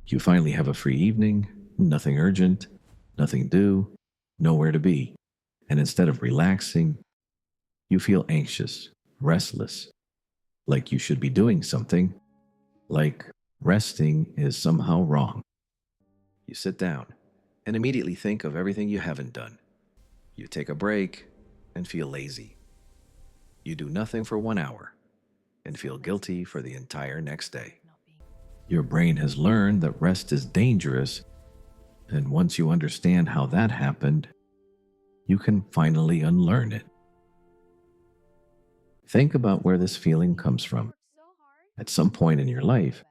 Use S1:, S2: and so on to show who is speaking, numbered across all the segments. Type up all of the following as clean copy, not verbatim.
S1: You finally have a free evening, nothing urgent, nothing due, nowhere to be. And instead of relaxing, you feel anxious, restless, like you should be doing something, like resting is somehow wrong. You sit down and immediately think of everything you haven't done. You take a break and feel lazy. You do nothing for 1 hour and feel guilty for the entire next day. Your brain has learned that rest is dangerous, and once you understand how that happened, you can finally unlearn it. Think about where this feeling comes from. At some point in your life,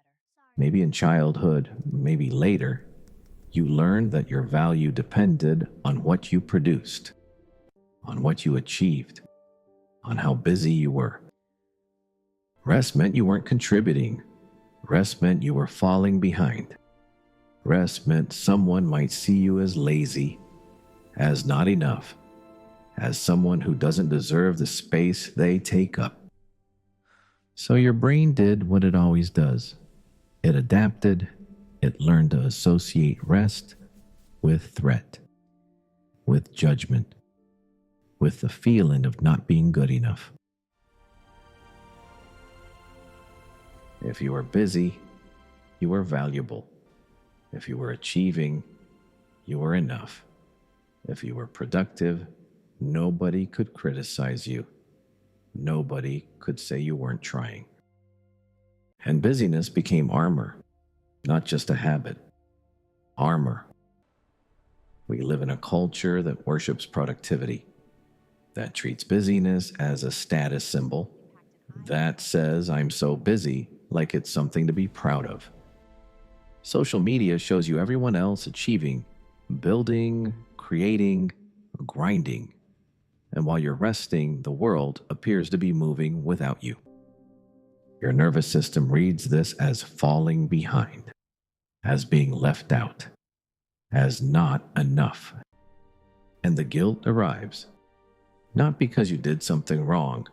S1: maybe in childhood, maybe later, you learned that your value depended on what you produced, on what you achieved, on how busy you were. Rest meant you weren't contributing. Rest meant you were falling behind. Rest meant someone might see you as lazy, as not enough, as someone who doesn't deserve the space they take up. So your brain did what it always does. It adapted. It learned to associate rest with threat, with judgment, with the feeling of not being good enough. If you were busy, you were valuable. If you were achieving, you were enough. If you were productive, nobody could criticize you. Nobody could say you weren't trying. And busyness became armor, not just a habit. Armor. We live in a culture that worships productivity, that treats busyness as a status symbol, that says I'm so busy like it's something to be proud of. Social media shows you everyone else achieving, building, creating, grinding. And while you're resting, the world appears to be moving without you. Your nervous system reads this as falling behind, as being left out, as not enough. And the guilt arrives, not because you did something wrong,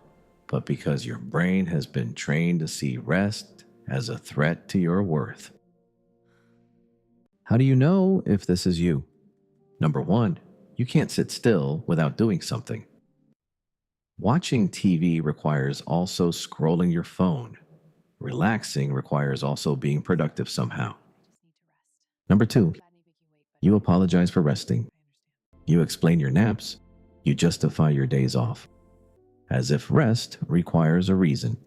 S1: but because your brain has been trained to see rest as a threat to your worth. How do you know if this is you? Number one, you can't sit still without doing something. Watching TV requires also scrolling your phone. Relaxing requires also being productive somehow. Number two, you apologize for resting. You explain your naps. You justify your days off, as if rest requires a reason.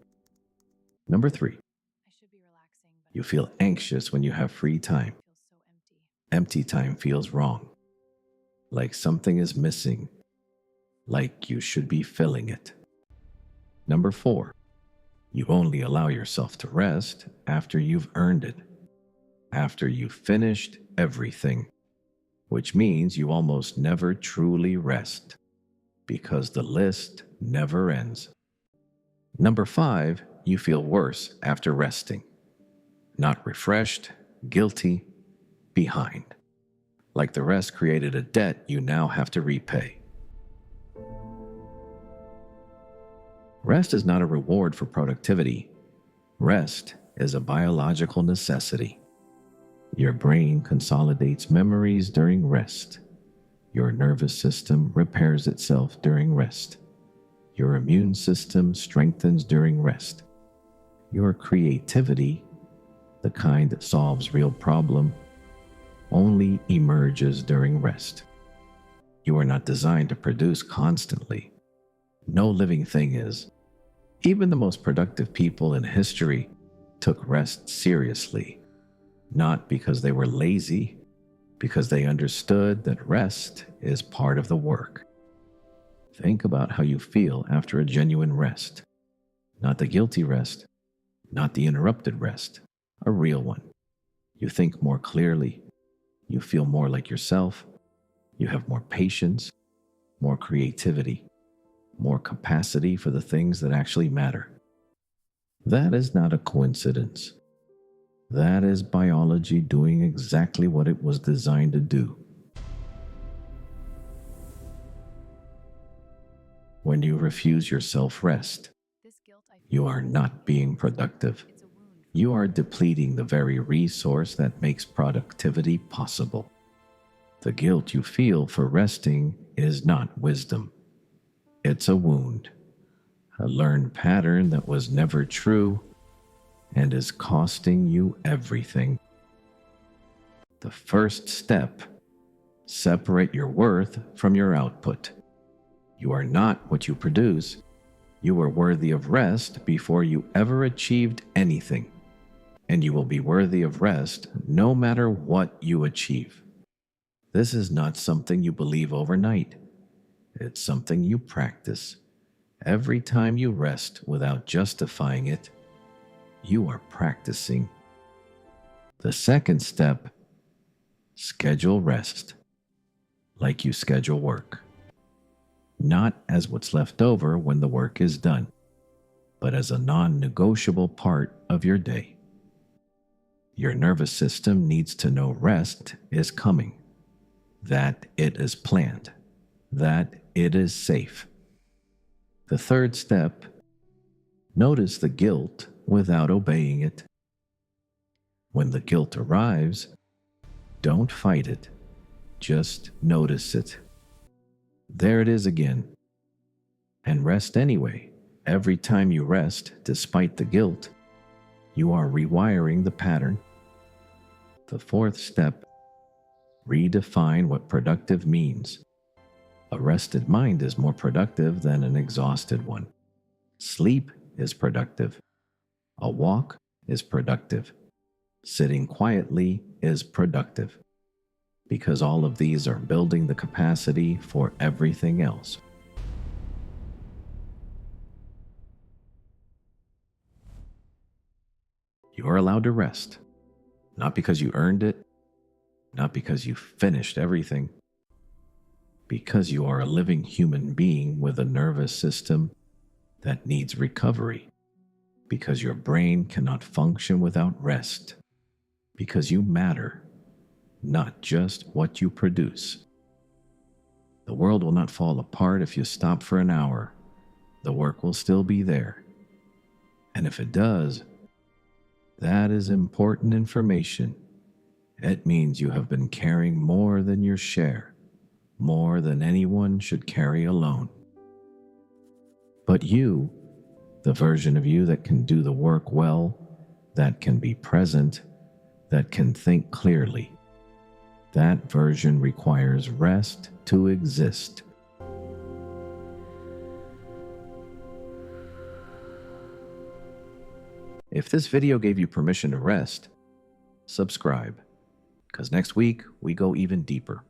S1: Number three, you feel anxious when you have free time. Empty time feels wrong, like something is missing, like you should be filling it. Number four, you only allow yourself to rest after you've earned it, after you've finished everything, which means you almost never truly rest, because the list never ends. Number five, you feel worse after resting, not refreshed, guilty, behind, like the rest created a debt you now have to repay. Rest is not a reward for productivity. Rest is a biological necessity. Your brain consolidates memories during rest. Your nervous system repairs itself during rest. Your immune system strengthens during rest. Your creativity, the kind that solves real problems, only emerges during rest. You are not designed to produce constantly. No living thing is. Even the most productive people in history took rest seriously, not because they were lazy, because they understood that rest is part of the work. Think about how you feel after a genuine rest, not the guilty rest, not the interrupted rest, a real one. You think more clearly. You feel more like yourself. You have more patience, more creativity, more capacity for the things that actually matter. That is not a coincidence. That is biology doing exactly what it was designed to do. When you refuse yourself rest, you are not being productive. you are depleting the very resource that makes productivity possible. The guilt you feel for resting is not wisdom. It's a wound, a learned pattern that was never true and is costing you everything. The first step: separate your worth from your output. You are not what you produce. You were worthy of rest before you ever achieved anything, and you will be worthy of rest no matter what you achieve. This is not something you believe overnight. It's something you practice. Every time you rest without justifying it, you are practicing. The second step: schedule rest like you schedule work. Not as what's left over when the work is done, but as a non-negotiable part of your day. Your nervous system needs to know rest is coming, that it is planned, that it is safe. The third step: notice the guilt without obeying it. When the guilt arrives, don't fight it, just notice it. There it is again. And rest anyway. Every time you rest, despite the guilt, you are rewiring the pattern. The fourth step: redefine what productive means. A rested mind is more productive than an exhausted one. Sleep is productive. A walk is productive. Sitting quietly is productive, because all of these are building the capacity for everything else. You are allowed to rest, not because you earned it, not because you finished everything, because you are a living human being with a nervous system that needs recovery, because your brain cannot function without rest, because you matter, not just what you produce. The world will not fall apart if you stop for an hour. The work will still be there. And if it does, that is important information. It means you have been carrying more than your share, more than anyone should carry alone. But you, the version of you that can do the work well, that can be present, that can think clearly, that version requires rest to exist. If this video gave you permission to rest, subscribe, because next week we go even deeper.